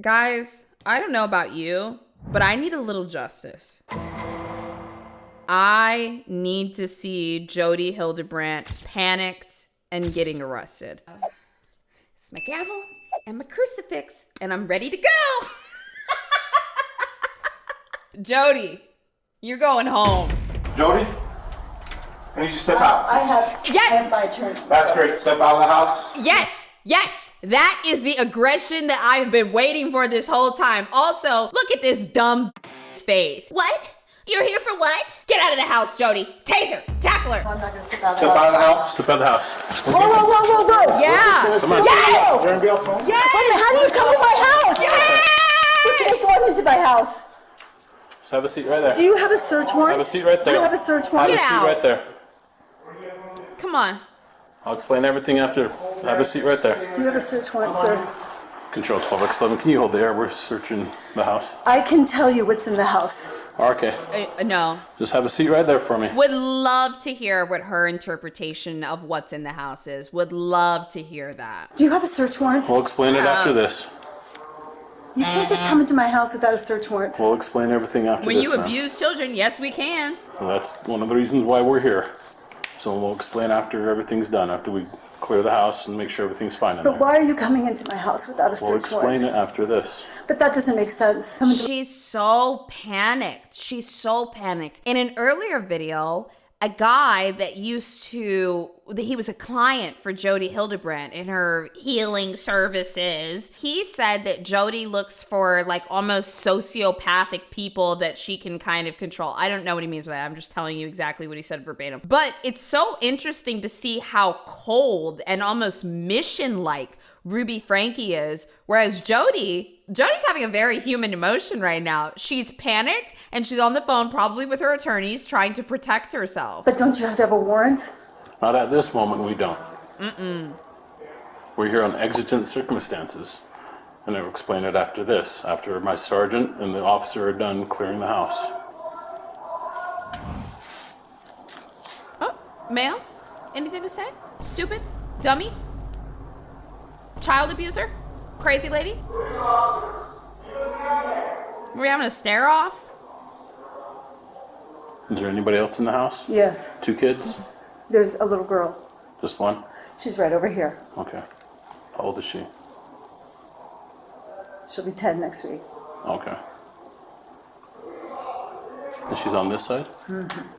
Guys, I don't know about you, but I need a little justice. I need to see Jodi Hildebrant panicked and getting arrested. It's my gavel and my crucifix, and I'm ready to go. Jodi, you're going home. Jodi, I need you to step out. I have my turn. That's great. Step out of the house. Yes, that is the aggression that I've been waiting for this whole time. Also, look at this dumb face. What? You're here for what? Get out of the house, Jodi. Taser, tackle her. I'm not gonna step out of the Step out of the house. house. Step out of the house. Whoa. Yeah. Come on. Yeah. You're gonna be on phone? Yeah. Wait a minute, how do you come in my house? Yeah. You can't go into my house. Just have a seat right there. Do you have a search warrant? Have a seat right there. Do you have a search warrant? Have a seat out. right there. Come on. I'll explain everything after. Have a seat right there. Do you have a search warrant, sir? Control 12x11. Can you hold there? We're searching the house. I can tell you what's in the house. Okay. No. Just have a seat right there for me. Would love to hear what her interpretation of what's in the house is. Would love to hear that. Do you have a search warrant? We'll explain it after this. You can't just come into my house without a search warrant. We'll explain everything after When this. you ma'am. abuse children, yes, we can. Well, that's one of the reasons why we're here. So we'll explain after everything's done, after we clear the house and make sure everything's fine in But there. why are you coming into my house without a We'll search warrant? explain it after this. But that doesn't make sense. Come into She's so panicked. She's so panicked. In an earlier video, a guy that he was a client for Jodi Hildebrant in her healing services. He said that Jodi looks for like almost sociopathic people that she can kind of control. I don't know what he means by that. I'm just telling you exactly what he said verbatim. But it's so interesting to see how cold and almost mission-like Ruby Frankie is, whereas Jodi's having a very human emotion right now. She's panicked and she's on the phone probably with her attorneys trying to protect herself. But don't you have to have a warrant? Not at this moment, we don't. We're here on exigent circumstances. And I'll explain it after this, after my sergeant and the officer are done clearing the house. Oh, ma'am? Anything to say? Stupid? Dummy? Child abuser? Crazy lady? Were we having a stare off? Is there anybody else in the house? Yes. 2 kids? There's a little girl. Just one? She's right over here. Okay. How old is she? She'll be 10 next week. Okay. And she's on this side?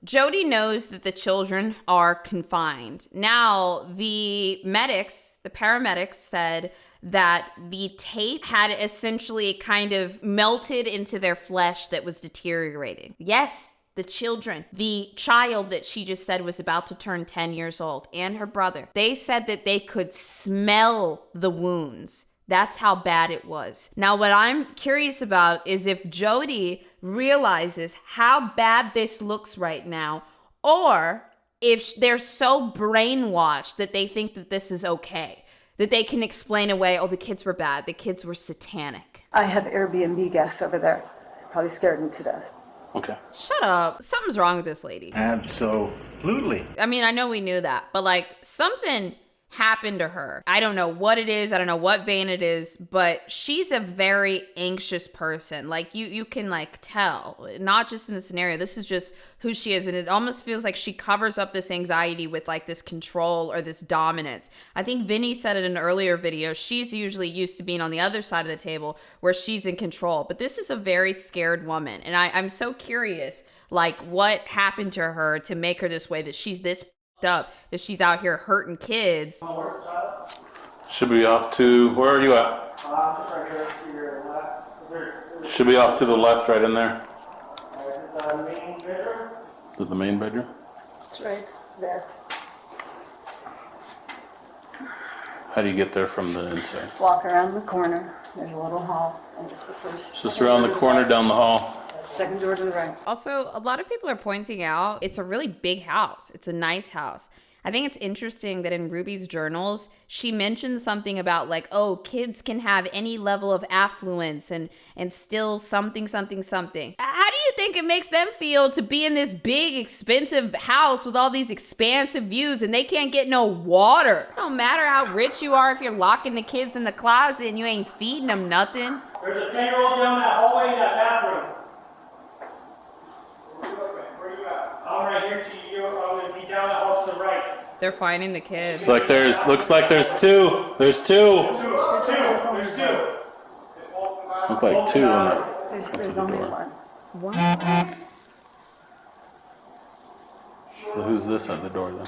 Jodi knows that the children are confined. Now, the paramedics said that the tape had essentially kind of melted into their flesh that was deteriorating. Yes, the child that she just said was about to turn 10 years old, and her brother. They said that they could smell the wounds. That's how bad it was. Now, what I'm curious about is if Jodi realizes how bad this looks right now, or if they're so brainwashed that they think that this is okay, that they can explain away, oh, the kids were bad, the kids were satanic. I have Airbnb guests over there. Probably scared me to death. Okay. Shut up. Something's wrong with this lady. Absolutely. I mean, I know we knew that, but like something happened to her. I don't know what it is. I don't know what vein it is, but she's a very anxious person. Like you can like tell, not just in the scenario, this is just who she is. And it almost feels like she covers up this anxiety with like this control or this dominance. I think Vinny said it in an earlier video. She's usually used to being on the other side of the table where she's in control, but this is a very scared woman. And I'm so curious, like what happened to her to make her this way, that she's this up, that she's out here hurting kids. Should be off to, where are you at? Should be off to the left, right in there. Is it the main bedroom? It's right there. How do you get there from the inside? Walk around the corner. There's a little hall, and it's the first. Just around the corner, down the hall. Second door to the right. Also, a lot of people are pointing out it's a really big house. It's a nice house. I think it's interesting that in Ruby's journals, she mentions something about like, oh, kids can have any level of affluence and still something. How do you think it makes them feel to be in this big, expensive house with all these expansive views and they can't get no water? No matter how rich you are, if you're locking the kids in the closet and you ain't feeding them nothing. There's a 10-year-old down that hallway in that bathroom. Where you at? I'm right here, so you're going to be down that hall to the right. They're finding the kids. It's like looks like there's two. There's two. There's two. Look like two on that. There's only one. What? Well, who's this at the door then?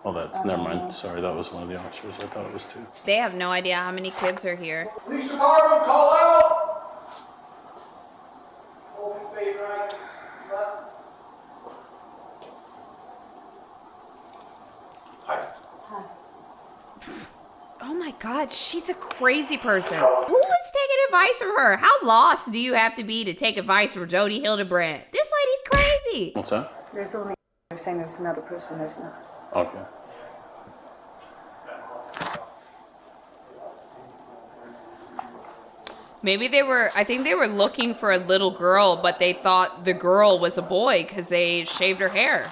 Oh, that's never mind. Sorry, that was one of the officers. I thought it was two. They have no idea how many kids are here. Police department, call out! Open fade right, left. Hi. Oh my God, she's a crazy person. Who is taking advice from her? How lost do you have to be to take advice from Jodi Hildebrant? This lady's crazy. What's that? There's only, they're saying there's another person, there's not. Okay. Maybe I think they were looking for a little girl, but they thought the girl was a boy because they shaved her hair.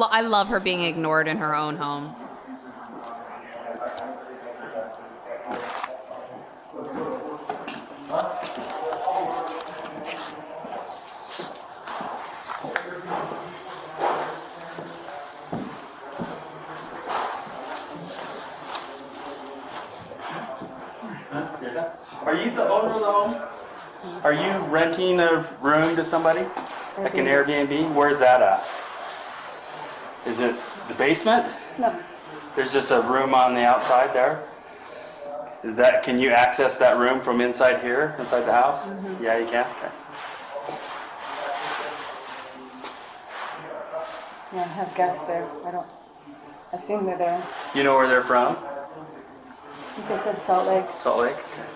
I love her being ignored in her own home. Are you the owner of the home? Are you renting a room to somebody? Like an Airbnb? Where's that at? Is it the basement? No, There's just a room on the outside there? Can you access that room from inside here, inside the house? Mm-hmm. Yeah, you can? Okay. yeah, I have guests there. I assume they're there. You know where they're from? I think they said Salt Lake. Salt Lake? Okay.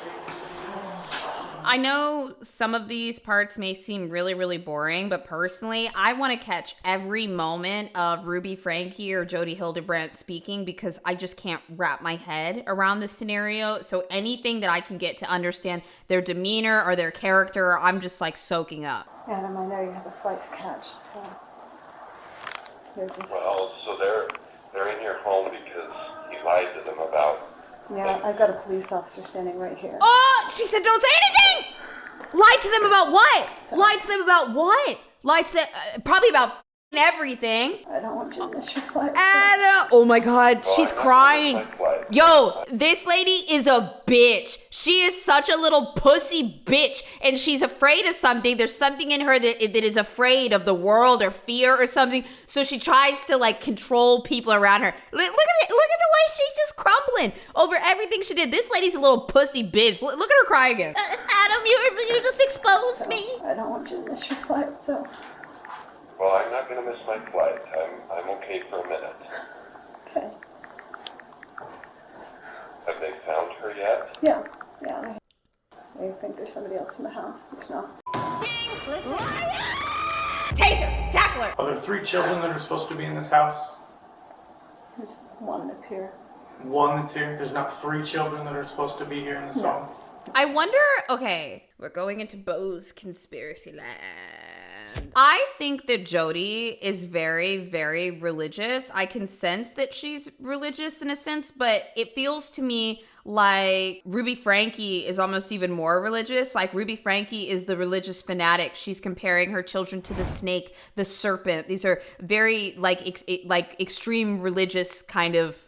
I know some of these parts may seem really, really boring, but personally, I want to catch every moment of Ruby Franke or Jodi Hildebrant speaking because I just can't wrap my head around the scenario. So anything that I can get to understand their demeanor or their character, I'm just like soaking up. Adam, I know you have a flight to catch, so they're just, Well, so they're in your home because you lied to them about. yeah, I've got a police officer standing right here. Oh, she said don't say anything! Lied to them about what? Sorry. Lied to them about what? Lied to them, probably about everything. I don't want you to miss your flight. Anna, oh my God, she's I'm not crying. gonna miss my flight. Yo, this lady is a bitch. She is such a little pussy bitch, and she's afraid of something. There's something in her that is afraid of the world or fear or something. So she tries to like control people around her. Look at it. Look at the way she's just crumbling over everything she did. This lady's a little pussy bitch. Look at her cry again. Adam, you just exposed me. I don't want you to miss your flight, so Well, I'm not going to miss my flight. I'm okay for a minute. okay. Have they found her yet? Yeah, they think there's somebody else in the house. There's not. Taser, tackle her. Are there 3 children that are supposed to be in this house? There's one that's here. One that's here. There's not 3 children that are supposed to be here in this No. home. I wonder, okay, we're going into BOZE conspiracy land. I think that Jodi is very, very religious. I can sense that she's religious in a sense, but it feels to me like Ruby Franke is almost even more religious. Like Ruby Franke is the religious fanatic. She's comparing her children to the snake, the serpent. These are very like extreme religious kind of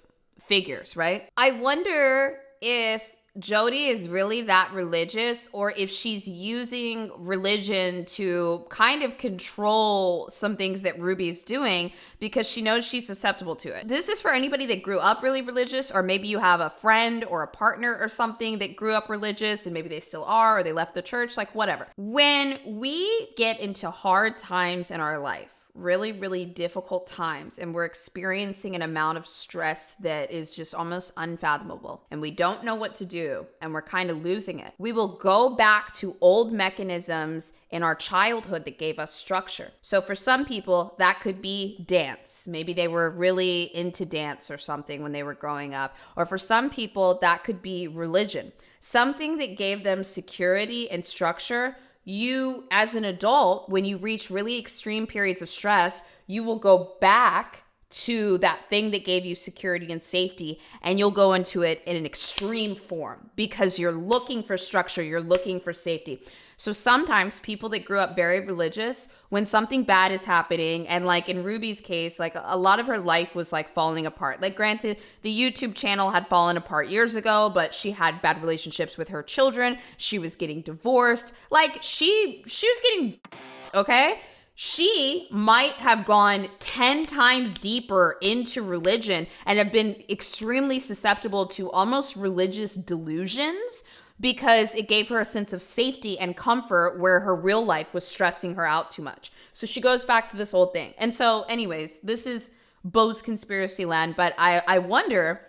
figures, right? I wonder if Jodi is really that religious or if she's using religion to kind of control some things that Ruby's doing because she knows she's susceptible to it. This is for anybody that grew up really religious, or maybe you have a friend or a partner or something that grew up religious and maybe they still are or they left the church, like whatever. When we get into hard times in our life, really, really difficult times, and we're experiencing an amount of stress that is just almost unfathomable, and we don't know what to do, and we're kind of losing it, we will go back to old mechanisms in our childhood that gave us structure. So for some people, that could be dance. Maybe they were really into dance or something when they were growing up. Or for some people, that could be religion. Something that gave them security and structure. You, as an adult, when you reach really extreme periods of stress, you will go back to that thing that gave you security and safety, and you'll go into it in an extreme form because you're looking for structure, you're looking for safety. So sometimes people that grew up very religious, when something bad is happening, and like in Ruby's case, like a lot of her life was like falling apart. Like granted, the YouTube channel had fallen apart years ago, but she had bad relationships with her children. She was getting divorced. Like she was getting, okay? She might have gone 10 times deeper into religion and have been extremely susceptible to almost religious delusions because it gave her a sense of safety and comfort where her real life was stressing her out too much. So she goes back to this whole thing. And so anyways, this is BOZE conspiracy land, but I wonder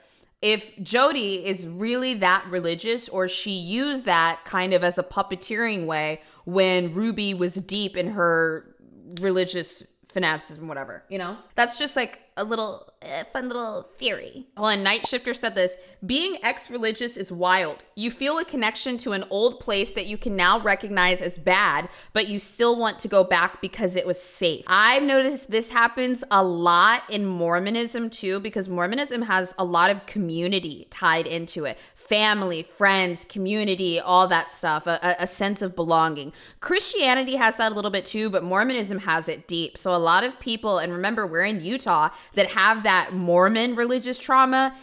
if Jodi is really that religious, or she used that kind of as a puppeteering way when Ruby was deep in her religious fanaticism, whatever, you know? That's just like a little fun little theory. Well, and Night Shifter said this: being ex-religious is wild. You feel a connection to an old place that you can now recognize as bad, but you still want to go back because it was safe. I've noticed this happens a lot in Mormonism too, because Mormonism has a lot of community tied into it. Family, friends, community, all that stuff, a sense of belonging. Christianity has that a little bit too, but Mormonism has it deep. So a lot of people, and remember, we're in Utah, that have that Mormon religious trauma,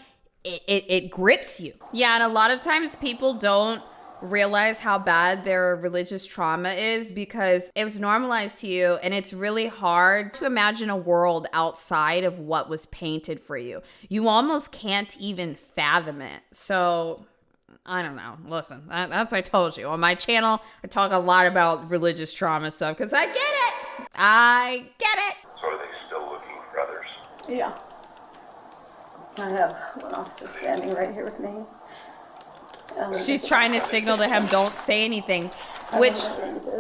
it grips you. Yeah, and a lot of times people don't realize how bad their religious trauma is because it was normalized to you, and it's really hard to imagine a world outside of what was painted for you. You almost can't even fathom it. So I don't know. Listen, that's what I told you. On my channel, I talk a lot about religious trauma stuff because I get it. I get it. So are they still looking for others? Yeah. I have one officer standing right here with me. She's trying to signal to him, don't say anything, which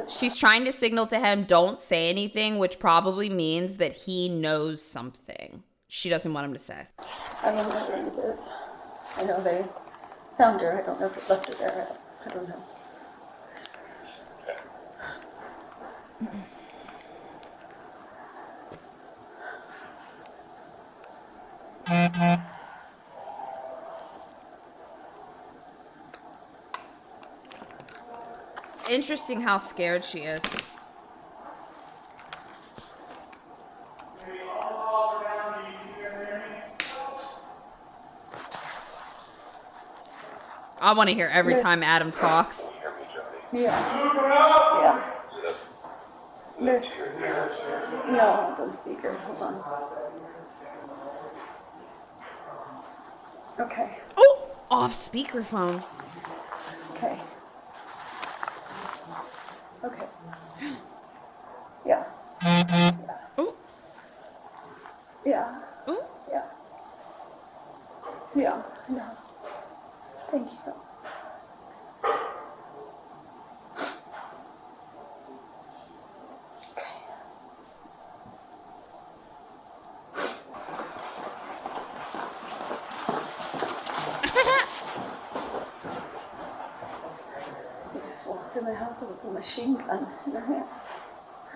she's trying to signal to him, don't say anything, which probably means that he knows something she doesn't want him to say. I don't know where it is. I know they found her. I don't know if it left her there. I don't know. Interesting how scared she is. I want to hear every time Adam talks. Hear me, Jodi? Yeah. Yeah. Is There's, that your ear? no, it's on speaker. Hold on. Okay. Oh, off speakerphone. Okay. Okay. Yeah. Oh, Yeah. oh. Yeah. Yeah. No. Thank you. We just walked in the house. There was a machine gun in her hands.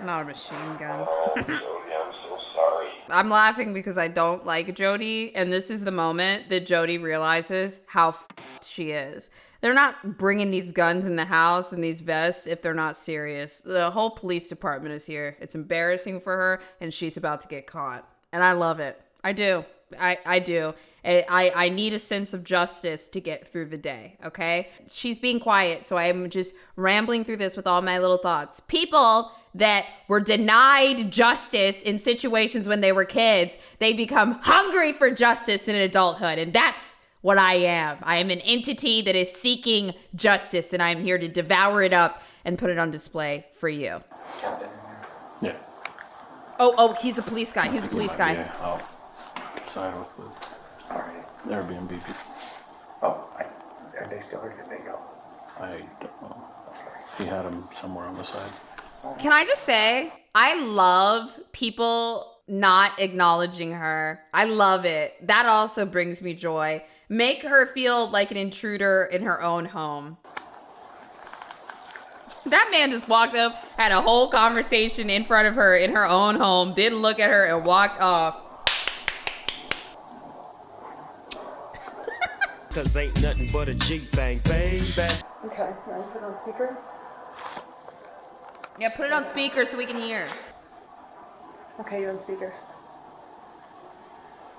Not a machine gun. Oh, Jodi, I'm so sorry. I'm laughing because I don't like Jodi, and this is the moment that Jodi realizes how she is. They're not bringing these guns in the house and these vests if they're not serious. The whole police department is here. It's embarrassing for her, and she's about to get caught. And I love it. I do. I do. I need a sense of justice to get through the day, okay? She's being quiet, so I'm just rambling through this with all my little thoughts. People that were denied justice in situations when they were kids, they become hungry for justice in adulthood, and that's what I am. I am an entity that is seeking justice, and I'm here to devour it up and put it on display for you. Yeah. Oh, he's a police guy. He's a police guy. Yeah, I'll side with the Alright. Airbnb people. Oh, are they still or did they go? I don't know. He had him somewhere on the side. Can I just say, I love people not acknowledging her. I love it. That also brings me joy. Make her feel like an intruder in her own home. That man just walked up, had a whole conversation in front of her in her own home, didn't look at her, and walked off. Cause ain't nothing but a G thing, baby. Okay, you want to put it on speaker? Yeah, put it on speaker so we can hear. Okay, you're on speaker.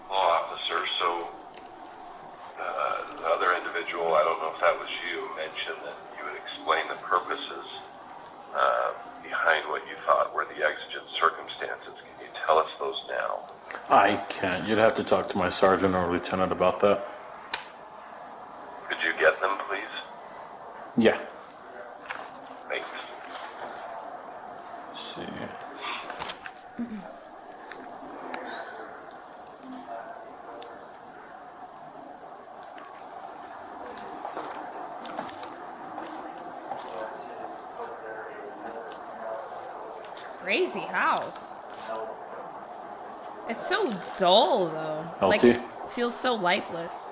Officer, so the other individual, I don't know if that was you, mentioned that you would explain the purposes behind what you thought were the exigent circumstances. Can you tell us those now? I can't. You'd have to talk to my sergeant or lieutenant about that. Could you get them, please? Yeah. Thanks. Let's see. Crazy house. It's so dull though. LT? Like it feels so lifeless.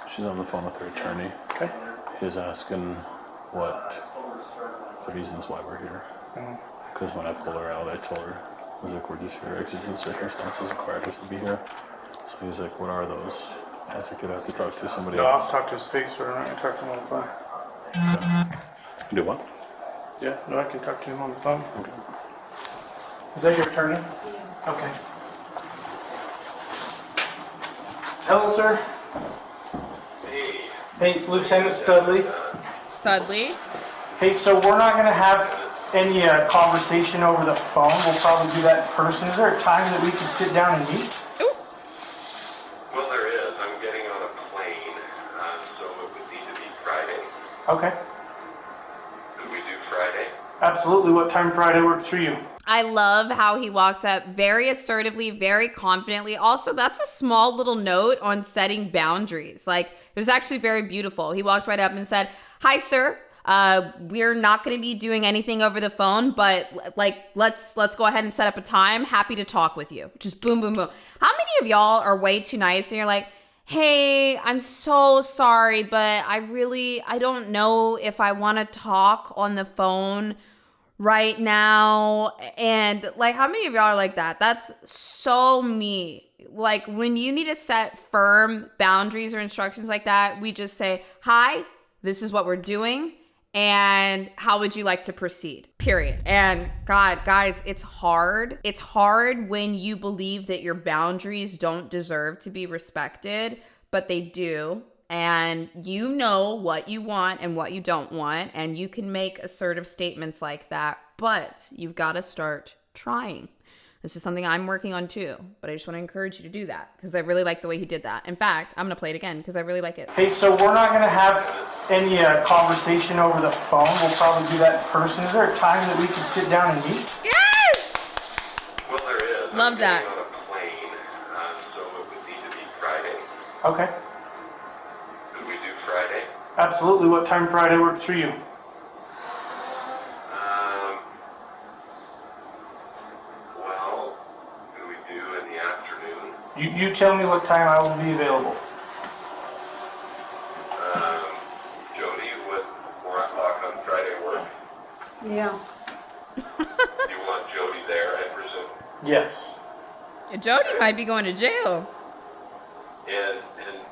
She's on the phone with her attorney. Okay. He's asking what the reasons why we're here. Because when I pulled her out, I told her, I was like, we're just here. Exigent circumstances required us to be here. So he's like, what are those? I was like, you'd have to talk to somebody No, I'll else. talk to his face, but I'm not gonna talk to him on the phone. Do what? Yeah, no, I can talk to him on the phone. Is that your attorney? Okay. Hello, sir. Hey, it's Lieutenant Studley. Studley. Hey, so we're not gonna have any conversation over the phone. We'll probably do that in person. Is there a time that we can sit down and meet? Well, there is. I'm getting on a plane, so it would need to be Friday. Okay, Could we do Friday? absolutely. What time Friday works for you? I love how he walked up very assertively, very confidently. Also, that's a small little note on setting boundaries. Like, it was actually very beautiful. He walked right up and said, "Hi, sir. We're not going to be doing anything over the phone, but like, let's go ahead and set up a time. Happy to talk with you." Just boom, boom, boom. How many of y'all are way too nice and you're like, "Hey, I'm so sorry, but I don't know if I want to talk on the phone right now." And like, how many of y'all are like that? That's so me. Like, when you need to set firm boundaries or instructions like that, we just say, "Hi, this is what we're doing, and how would you like to proceed?" Period. And God, guys, it's hard. It's hard when you believe that your boundaries don't deserve to be respected, but they do. And you know what you want and what you don't want, and you can make assertive statements like that, but you've got to start trying. This is something I'm working on too, but I just want to encourage you to do that because I really like the way he did that. In fact, I'm going to play it again because I really like it. Hey, so we're not gonna have any conversation over the phone. We'll probably do that in person. Is there a time that we can sit down and meet? Yes! Well, there is. Love I'm that. getting on a plane, so it would need to be Friday. Okay, Could we do Friday? absolutely. What time Friday works for you? Well, could we do in the afternoon? You tell me what time I will be available. Jodi, would 4 o'clock on Friday work? Yeah. You want Jodi there, I presume? Yes. Jodi might be going to jail. And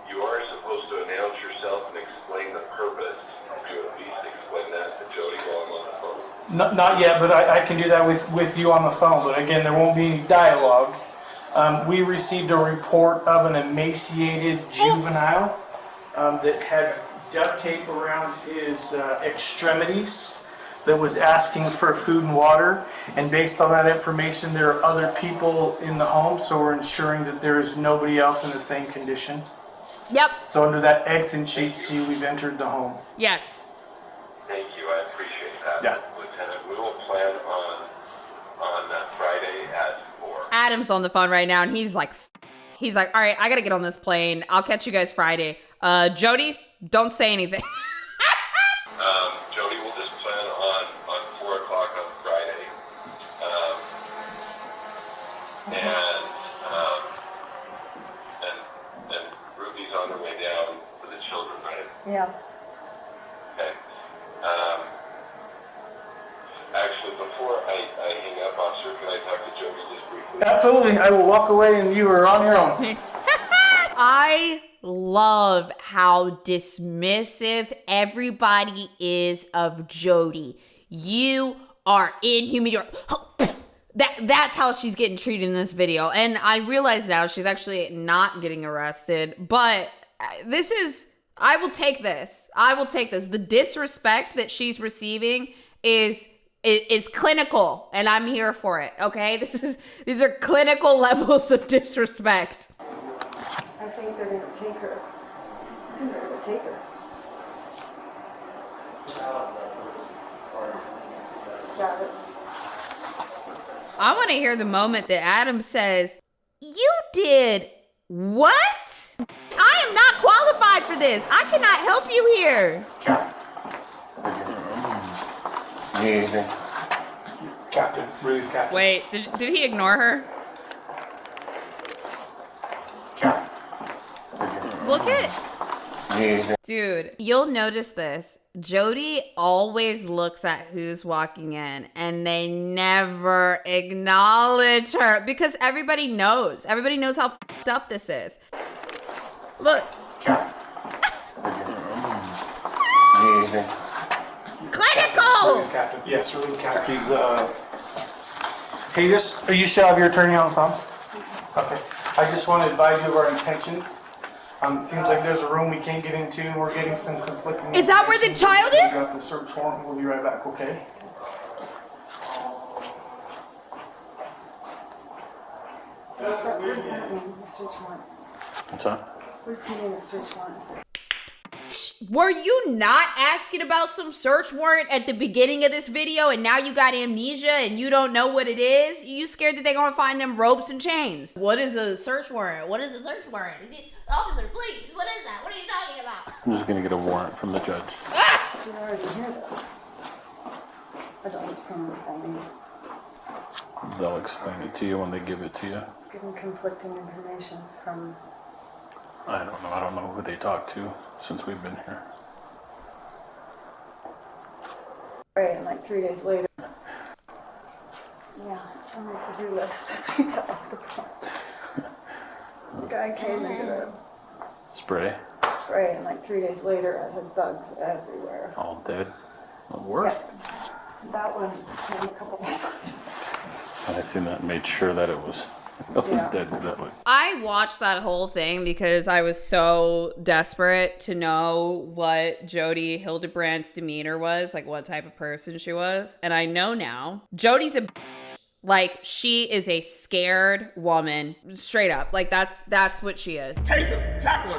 you are supposed to announce yourself and explain the purpose. Could you at least explain that to Jodi while I'm on the phone? Not yet, but I can do that with you on the phone. But again, there won't be any dialogue. We received a report of an emaciated juvenile that had duct tape around his extremities that was asking for food and water. And based on that information, there are other people in the home, so we're ensuring that there is nobody else in the same condition. Yep. So under that X and sheet C, we've entered the home. Yes. Thank you, I appreciate that, Yeah. Lieutenant. We will plan on Friday at 4. Adam's on the phone right now, and he's like, all right, I got to get on this plane. I'll catch you guys Friday. Jodi, don't say anything. Jodi, we'll just plan on 4 o'clock on Friday. And Absolutely. I will walk away and you are on your own. I love how dismissive everybody is of Jodi. You are inhuman. That's how she's getting treated in this video. And I realize now she's actually not getting arrested. But I will take this. The disrespect that she's receiving is clinical, and I'm here for it. Okay, these are clinical levels of disrespect. I think they're gonna take her. I think they're gonna take her. Got it. I want to hear the moment that Adam says, "You did what? I am not qualified for this. I cannot help you here." Need anything? Captain, really, Captain. Wait, did he ignore her? Look at... Need anything? Dude, you'll notice this. Jodi always looks at who's walking in and they never acknowledge her because everybody knows. Everybody knows how fucked up this is. Look. Need anything? Clinical! Captain. Yes, really, Captain. He's, Hey, are you still have your attorney on the phone? Okay. I just want to advise you of our intentions. It seems like there's a room we can't get into, and we're getting some conflicting. Is that where the child We is? got the search warrant. We'll be right back. Okay. What does that mean, a search warrant? What's that? What does he mean, a search warrant? Were you not asking about some search warrant at the beginning of this video and now you got amnesia and you don't know what it is? You scared that they're gonna find them ropes and chains? What is a search warrant? What is a search warrant? Officer, please, what is that? What are you talking about? I'm just gonna get a warrant from the judge. You're already here, though. I don't understand what that means. They'll explain it to you when they give it to you. Getting conflicting information from... I don't know. I don't know who they talk to since we've been here. Right, and like 3 days later. Yeah, it's on my to-do list to sweep that off the front. The guy came and did a Spray. spray, and like 3 days later, I had bugs everywhere. All dead. It'll work. Yeah, that one came a couple days later. I seen that and made sure that it was Yeah. dead that way. I watched that whole thing because I was so desperate to know what Jodi Hildebrandt's demeanor was, like what type of person she was. And I know now. Jodi's a... Like, she is a scared woman. Straight up. Like, that's what she is. Taser, tackle her.